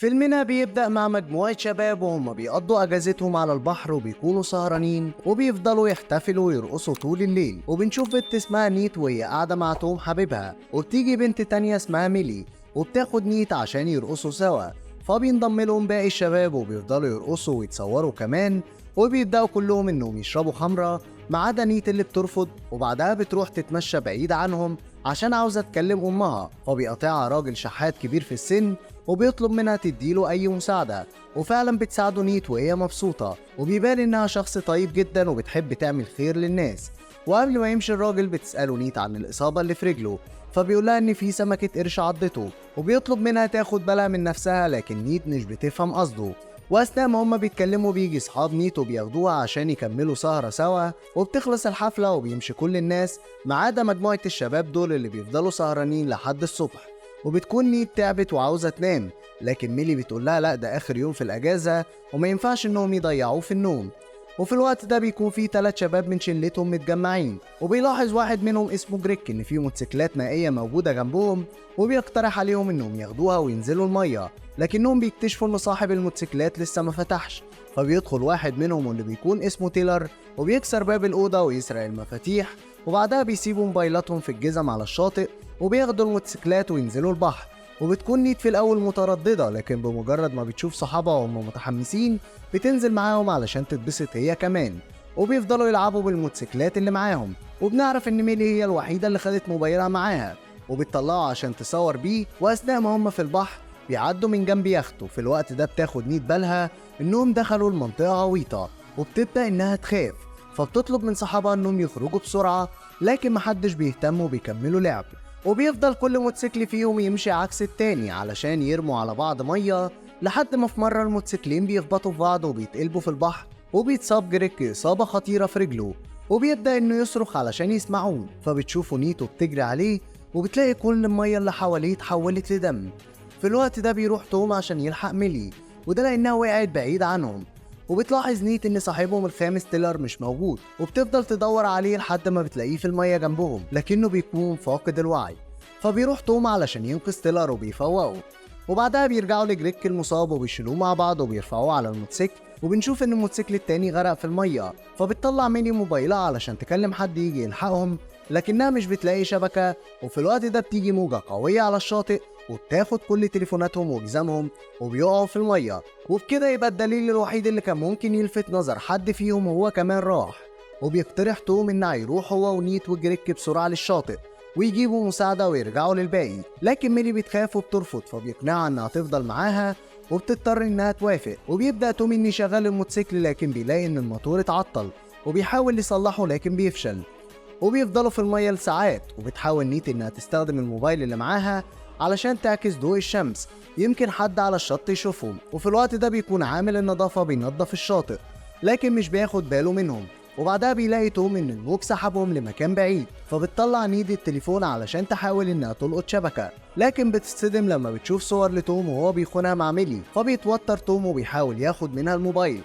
فيلمنا بيبدأ مع مجموعة شباب وهم بيقضوا أجازتهم على البحر وبيكونوا سهرانين وبيفضلوا يحتفلوا ويرقصوا طول الليل. وبنشوف بنت اسمها نيت وهي قاعدة مع توم حبيبها، وبتيجي بنت تانية اسمها ميلي وبتاخد نيت عشان يرقصوا سوا. فبينضم لهم باقي الشباب وبيفضلوا يرقصوا ويتصوروا كمان. وبيبدأوا كلهم إنهم يشربوا خمرة ما عدا نيت اللي بترفض، وبعدها بتروح تتمشى بعيد عنهم عشان عاوزة تكلم أمها. فبيقاطعها راجل شحات كبير في السن وبيطلب منها تديله أي مساعدة، وفعلا بتساعده نيت وهي مبسوطة، وبيبان إنها شخص طيب جدا وبتحب تعمل خير للناس. وقبل ما يمشي الراجل بتسأله نيت عن الإصابة اللي في رجله، فبيقولها إن في سمكة قرش عضته، وبيطلب منها تاخد بالها من نفسها، لكن نيت مش بتفهم قصده. واثناء ما هما بيتكلموا بيجي صحاب نيت وبياخدوها عشان يكملوا سهرة سوا، وبتخلص الحفلة وبيمشي كل الناس ما عدا مجموعة الشباب دول اللي بيفضلوا سهرانين لحد الصبح. وبتكون نيت تعبت وعاوزة تنام، لكن ميلي بتقول لها لا ده آخر يوم في الأجازة وما ينفعش إنهم يضيعوه في النوم. وفي الوقت ده بيكون في 3 شباب من شلتهم متجمعين، وبيلاحظ واحد منهم اسمه جريك إن في موتوسيكلات مائية موجودة جنبهم، وبيقترح عليهم إنهم ياخدوها وينزلوا المية، لكنهم بيكتشفوا إن صاحب الموتوسيكلات لسه ما فتحش. فبيدخل واحد منهم واللي بيكون اسمه تيلر وبيكسر باب الأوضة ويسرق المفاتيح، وبعدها بيسيبوا موبايلاتهم في الجزم على الشاطئ وبياخدوا الموتوسيكلات وينزلوا البحر. وبتكون نيت في الأول مترددة، لكن بمجرد ما بتشوف صحابها وهم متحمسين بتنزل معاهم علشان تتبسط هي كمان. وبيفضلوا يلعبوا بالموتوسيكلات اللي معاهم، وبنعرف إن ميلي هي الوحيدة اللي خدت موبايلها معاها وبتطلعه عشان تصور بيه. وأثناء ما هم في البحر بيعدوا من جنب يخت، وفي الوقت ده بتاخد نيت بالها إنهم دخلوا المنطقة غويطة وبتبدأ إنها تخاف. فبتطلب من صحابها إنهم يخرجوا بسرعة، لكن محدش بيهتم وبيكملوا لعب. وبيفضل كل موتوسيكل فيهم يمشي عكس التاني علشان يرموا على بعض ميه، لحد ما في مره الموتوسيكلين بيخبطوا في بعض وبيتقلبوا في البحر، وبيتصاب جريك اصابه خطيره في رجله، وبيبدا انه يصرخ علشان يسمعوه. فبتشوفه نيتو بتجري عليه وبتلاقي كل الميه اللي حواليه اتحولت لدم. في الوقت ده بيروح توم عشان يلحق ميلي، وده لانها وقعت بعيد عنهم. وبتلاحظ نيت ان صاحبهم الخامس تيلر مش موجود، وبتفضل تدور عليه لحد ما بتلاقيه في الميه جنبهم، لكنه بيكون فاقد الوعي. فبيروح توم علشان ينقذ تيلر وبيفوقه، وبعدها بيرجعوا لجريك المصاب وبيشيلوه مع بعض وبيرفعوه على الموتوسيكل. وبنشوف ان الموتوسيكل التاني غرق في الميه، فبتطلع ميني موبايلها علشان تكلم حد يجي يلحقهم، لكنها مش بتلاقي شبكه. وفي الوقت ده بتيجي موجه قويه على الشاطئ وبتاخد كل تليفوناتهم وجزامهم وبيقعوا في الميه. وبكده يبقى الدليل الوحيد اللي كان ممكن يلفت نظر حد فيهم هو كمان راح. وبيقترح توم ان هيروح هو ونيت وجريك بسرعه للشاطئ ويجيبوا مساعده ويرجعوا للباقي، لكن ميلي بتخاف وبترفض، فبيقنعها انها تفضل معاها وبتضطر انها توافق. وبيبدا توم انه يشغل الموتوسيكل، لكن بيلاقي ان الموتور اتعطل وبيحاول يصلحه لكن بيفشل. وبيفضلوا في الميه لساعات، وبتحاول نيت انها تستخدم الموبايل اللي معاها علشان تعكس ضوء الشمس يمكن حد على الشط يشوفهم. وفي الوقت ده بيكون عامل النظافة بينظف الشاطئ لكن مش بياخد باله منهم. وبعدها بيلاقي توم ان الموج سحبهم لمكان بعيد، فبتطلع نيد التليفون علشان تحاول انها تلقط شبكة، لكن بتتصدم لما بتشوف صور لتوم وهو بيخونها مع ميلي. فبيتوتر توم وبيحاول ياخد منها الموبايل،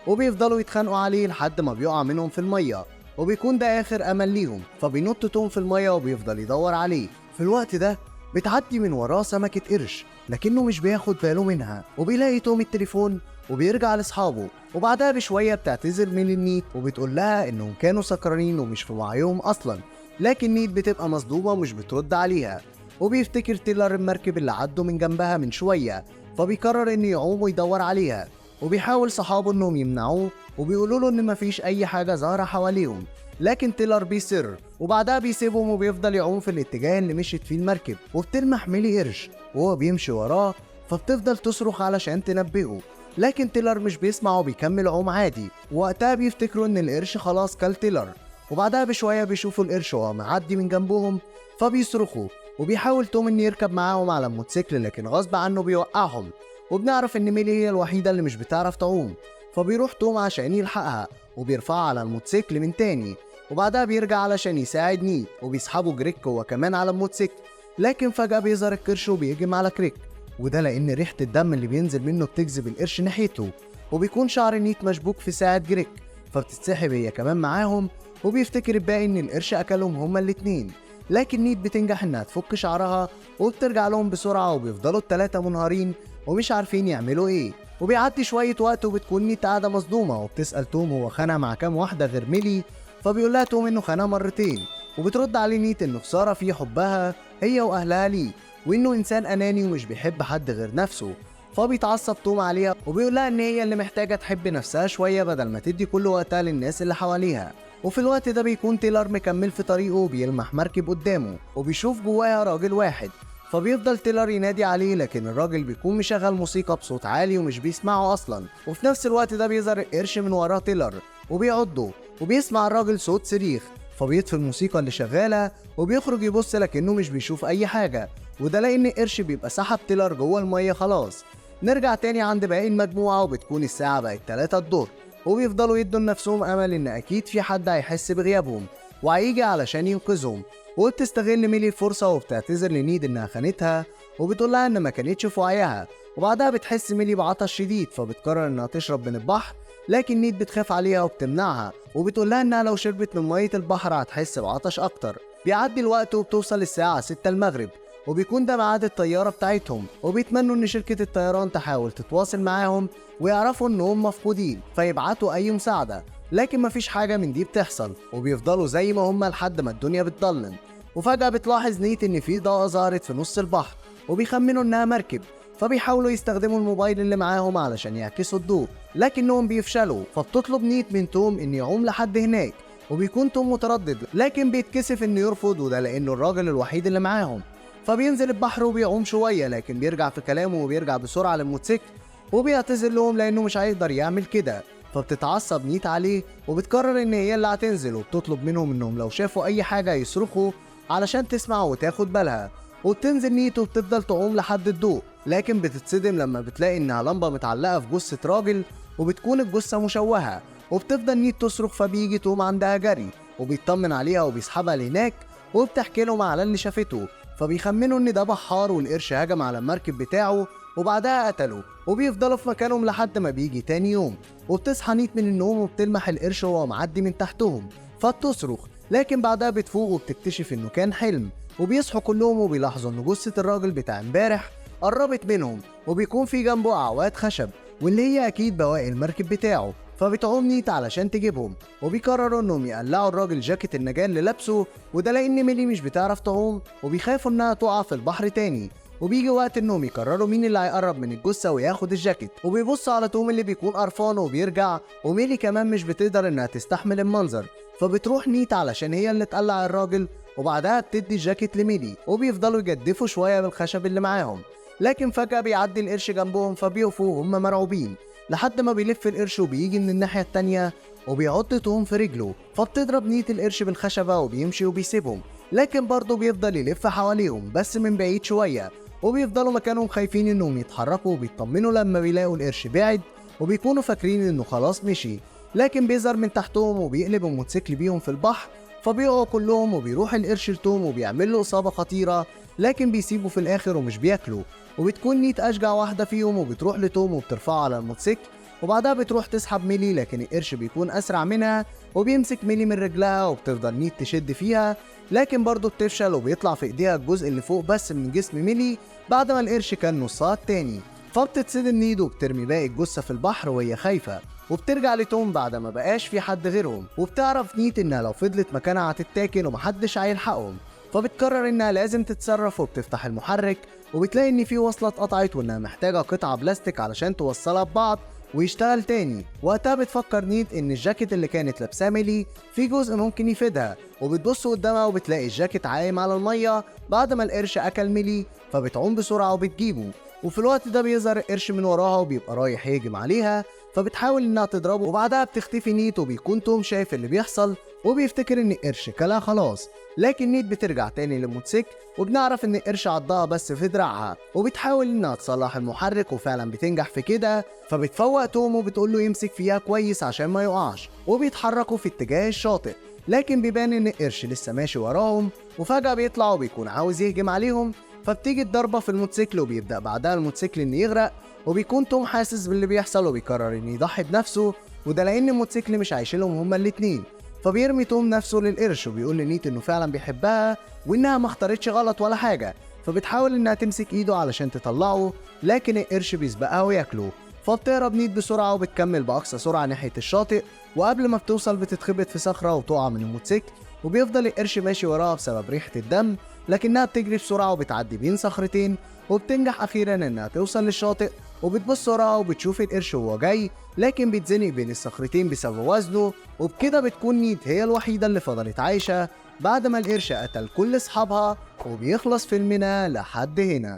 وبيفضلوا يتخانقوا عليه لحد ما بيقع منهم في المية، وبيكون ده اخر امل ليهم. فبينط توم في المية وبيفضل يدور عليه. في الوقت ده بتعدي من وراه سمكة قرش لكنه مش بياخد باله منها، وبيلاقي توم التليفون وبيرجع لاصحابه. وبعدها بشوية بتعتذر من نيت وبتقول لها انهم كانوا سكرانين ومش في وعيهم اصلا، لكن نيت بتبقى مصدومة ومش بترد عليها. وبيفتكر تيلر المركب اللي عدوا من جنبها من شوية، فبيقرر انه يعوم ويدور عليها. وبيحاول صحابه انهم يمنعوه وبيقولوا له ان مفيش اي حاجة ظاهرة حواليهم، لكن تيلر بيصر. وبعدها بيسيبهم وبيفضل يعوم في الاتجاه اللي مشيت فيه المركب، وبتلمح ميلي قرش وهو بيمشي وراه، فبتفضل تصرخ علشان تنبهه، لكن تيلر مش بيسمع وبيكمل عوم عادي. وقتها بيفتكروا ان القرش خلاص كل تيلر. وبعدها بشوية بيشوفوا القرش وهو معدي من جنبهم فبيصرخوا. وبيحاول توم ان يركب معاهم على الموتوسيكل لكن غصب عنه بيوقعهم. وبنعرف ان ميلي هي الوحيدة اللي مش بتعرف تعوم، فبيروح توم عشان يلحقها وبيرفعها على الموتوسيكل من تاني. وبعدها بيرجع علشان يساعد نيت وبيسحبوا جريك هو كمان على الموتوسيكل، لكن فجأة بيظهر القرش وبيهجم على كريك، وده لأن ريحة الدم اللي بينزل منه بتجذب القرش ناحيته. وبيكون شعر نيت مشبوك في ساعد جريك، فبتتسحب هي كمان معاهم. وبيفتكر الباقي إن القرش أكلهم هما الاتنين، لكن نيت بتنجح إنها تفك شعرها وبترجع لهم بسرعة، وبيفضلوا التلاتة منهارين ومش عارفين يعملوا ايه. وبيعدي شوية وقت وبتكون نيت قاعدة مصدومة وبتسأل توم هو خانها مع كام واحدة غير ميلي، فبيقول لها توم انه خانها مرتين، وبترد عليه نيت انه خسارة في حبها هي واهلها ليه، وانه انسان اناني ومش بيحب حد غير نفسه. فبيتعصب توم عليها وبيقول لها ان هي اللي محتاجة تحب نفسها شوية بدل ما تدي كل وقتها للناس اللي حواليها. وفي الوقت ده بيكون تيلر مكمل في طريقه وبيلمح مركب قدامه وبيشوف جواها راجل واحد، فبيفضل تيلر ينادي عليه لكن الراجل بيكون مشغل موسيقى بصوت عالي ومش بيسمعه اصلا. وفي نفس الوقت ده بيظهر القرش من وراه تيلر وبيعضه، وبيسمع الراجل صوت صريخ، فبيطفي الموسيقى اللي شغاله وبيخرج يبص لكنه مش بيشوف اي حاجه، وده لان القرش بيبقى سحب تيلر جوه الميه خلاص. نرجع تاني عند باقي المجموعه وبتكون الساعه بقت 3 الظهر، وبيفضلوا يدوا لنفسهم امل ان اكيد في حد هيحس بغيابهم وهيجي علشان ينقذهم. وبتستغل ميلي الفرصه وبتعتذر لنيد انها خانتها وبتقول لها ان ما كانتش في وعيها. وبعدها بتحس ميلي بعطش شديد فبتقرر انها تشرب من البحر، لكن نيد بتخاف عليها وبتمنعها وبتقول لها انها لو شربت من ميه البحر هتحس بعطش اكتر. بيعدي الوقت وبتوصل الساعه 6 المغرب، وبيكون ده ميعاد الطياره بتاعتهم، وبيتمنوا ان شركه الطيران تحاول تتواصل معاهم ويعرفوا انهم مفقودين فيبعتوا اي مساعده، لكن مفيش حاجه من دي بتحصل وبيفضلوا زي ما هم لحد ما الدنيا بتضلم. وفجاه بتلاحظ نيت ان في ضوء ظهرت في نص البحر وبيخمنوا انها مركب، فبيحاولوا يستخدموا الموبايل اللي معاهم علشان يعكسوا الضوء لكنهم بيفشلوا. فبتطلب نيت من توم ان يعوم لحد هناك، وبيكون توم متردد لكن بيتكسف انه يرفض، وده لانه الراجل الوحيد اللي معاهم. فبينزل البحر وبيعوم شويه لكن بيرجع في كلامه وبيرجع بسرعه للموتوسيكل وبيعتذر لهم لانه مش هيقدر يعمل كده. فبتتعصب نيت عليه وبتقرر ان هي اللي هتنزل، وبتطلب منهم انهم لو شافوا اي حاجه يصرخوا علشان تسمع وتاخد بالها. وبتنزل نيت وبتفضل تعوم لحد الضوء، لكن بتتصدم لما بتلاقي انها لمبه متعلقه في جثه راجل وبتكون الجثه مشوهه. وبتفضل نيت تصرخ فبيجي توم عندها جري وبيطمن عليها وبيسحبها لهناك، وبتحكي لهم على اللي شافته، فبيخمنوا ان ده بحار والقرش هجم على المركب بتاعه وبعدها قتله. وبيفضلوا في مكانهم لحد ما بيجي تاني يوم، وبتصحى نيت من النوم وبتلمح القرش وهو معدي من تحتهم فبتصرخ، لكن بعدها بتفوق وبتكتشف انه كان حلم. وبيصحوا كلهم وبيلاحظوا ان جثة الراجل بتاع امبارح قربت منهم، وبيكون في جنبه اعواد خشب واللي هي اكيد بواقي المركب بتاعه. فبتعوم نيت علشان تجيبهم، وبيقرروا انهم يقلعوا الراجل جاكيت النجاة اللي لابسه، وده لان ميلي مش بتعرف تعوم وبيخافوا انها تقع في البحر تاني. وبيجي وقت انهم يقرروا مين اللي هيقرب من الجثه وياخد الجاكيت، وبيبص على توم اللي بيكون قرفان وبيرجع، وميلي كمان مش بتقدر انها تستحمل المنظر، فبتروح نيت علشان هي اللي تقلع الراجل، وبعدها بتدي الجاكيت لميلي. وبيفضلوا يجدفوا شويه بالخشب اللي معاهم، لكن فجاه بيعدي القرش جنبهم فبيقفوا وهم مرعوبين لحد ما بيلف القرش وبيجي من الناحيه التانيه وبيعض توم في رجله، فبتضرب نيت القرش بالخشبه وبيمشي وبيسيبهم، لكن برضه بيفضل يلف حواليهم بس من بعيد شويه. وبيفضلوا مكانهم خايفين انهم يتحركوا وبيطمنوا لما بيلاقوا القرش بعد، وبيكونوا فاكرين انه خلاص مشي، لكن بيظهر من تحتهم وبيقلب الموتوسيكل بيهم في البحر، فبيقعوا كلهم وبيروح القرش لتوم وبيعمل له اصابه خطيره، لكن بيسيبه في الاخر ومش بياكله. وبتكون نيت اشجع واحده فيهم وبتروح لتوم وبترفعه على الموتوسيكل، وبعدها بتروح تسحب ميلي لكن القرش بيكون اسرع منها وبيمسك ميلي من رجلها، وبتفضل نيت تشد فيها لكن برضه بتفشل، وبيطلع في ايديها الجزء اللي فوق بس من جسم ميلي بعد ما القرش كان نصها التاني. فبتتصدم نيد وبترمي باقي الجثه في البحر وهي خايفه، وبترجع لتوم بعد ما بقاش في حد غيرهم، وبتعرف نيت انها لو فضلت مكانها هتتاكل ومحدش هيلحقهم، فبتقرر انها لازم تتصرف وبتفتح المحرك، وبتلاقي ان في وصله اتقطعت وانها محتاجه قطعه بلاستيك علشان توصلها ببعض ويشتغل تاني. وقتها بتفكر نيت ان الجاكيت اللي كانت لابساه ميلي في جزء ممكن يفيدها، وبتبص قدامها وبتلاقي الجاكيت عايم على الميه بعد ما القرش اكل ميلي، فبتعوم بسرعه وبتجيبه. وفي الوقت ده بيظهر القرش من وراها وبيبقى رايح يهجم عليها، فبتحاول انها تضربه، وبعدها بتختفي نيت وبيكون توم شايف اللي بيحصل وبيفتكر ان القرش كلها خلاص، لكن نيت بترجع تاني للموتوسيكل وبنعرف ان القرش عضها بس في دراعها، وبتحاول انها تصلح المحرك وفعلا بتنجح في كده، فبتفوق توم وبتقول له يمسك فيها كويس عشان ما يقعش، وبيتحركوا في اتجاه الشاطئ، لكن بيبان ان القرش لسه ماشي وراهم، وفجأة بيطلع وبيكون عاوز يهجم عليهم، فبتيجي الضربة في الموتوسيكل وبيبدأ بعدها الموتوسيكل انه يغرق، وبيكون توم حاسس باللي بيحصل وبيقرر انه يضحي بنفسه، وده لان الموتوسيكل مش هيشيلهم هما الاتنين. فبيرمي توم نفسه للقرش وبيقول لنيت انه فعلا بيحبها وانها ما اختارتش غلط ولا حاجة، فبتحاول انها تمسك ايده علشان تطلعه، لكن القرش بيسبقها وياكله. فبتهرب نيت بسرعة وبتكمل بأقصى سرعة ناحية الشاطئ، وقبل ما بتوصل بتتخبط في صخرة وتقع من الموتوسيكل، وبيفضل القرش ماشي وراها بسبب ريحة الدم، لكنها بتجري بسرعة وبتعدي بين صخرتين، وبتنجح أخيرا إنها توصل للشاطئ. وبتبص وراها وبتشوف القرش وهو جاي، لكن بيتزنق بين الصخرتين بسبب وزنه، وبكده بتكون نيت هي الوحيدة اللي فضلت عايشة بعد ما القرش قتل كل أصحابها. وبيخلص فيلمنا لحد هنا.